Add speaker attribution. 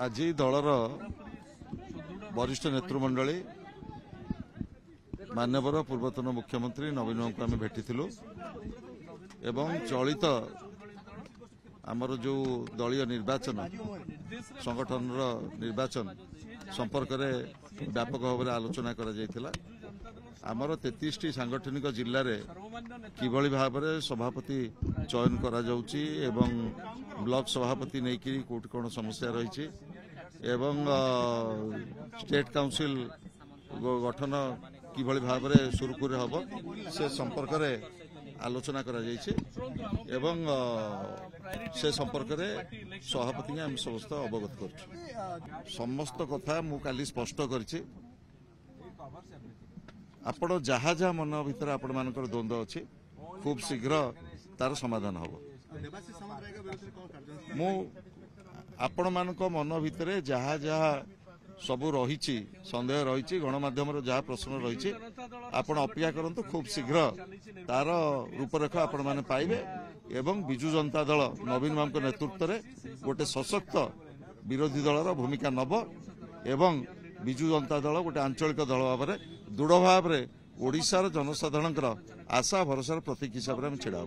Speaker 1: आज दलर वरिष्ठ नेतृमंडली मान्यवर पूर्वतन मुख्यमंत्री नवीन बाबू को आम भेटी एवं चलित आमर जो दलीय निर्वाचन संगठन निर्वाचन संपर्क में व्यापक भाव में आलोचना करा आमर 33टी सांगठनिक जिले में किभली भाव में सभापति चयन करा जाउची एवं ब्लॉक सभापति नहीं कि कोट कौन समस्या रही एवं स्टेट काउंसिल गठन किभली भाव में सुरुखुरे हम से संपर्क में आलोचना करा जाइए एवं से संपर्क में सभापति आम समस्त अवगत कर समस्त कथा मु काली स्पष्ट करिछि आपण जहा जहा मन भीतर आपण मानकर द्वंद्व अच्छी खूब शीघ्र तार समाधान हम मु आपण मान मन भितर जहा जहा सबू रही सन्देह रही गणमाध्यम जहाँ प्रश्न रही आपण अपेक्षा करंतु खूब शीघ्र तार रूपरेख आपण माने पाइबे एवं बिजु जनता दल नवीन बाबू नेतृत्व में गोटे सशक्त विरोधी दलर भूमिका नब एवं बिजु जनता दल गोटे आंचलिक दल भाव में दृढ़ भाव में ओडिशार जनसाधारण आशा भरोसार प्रतीक हिसाब से हम छिड़ा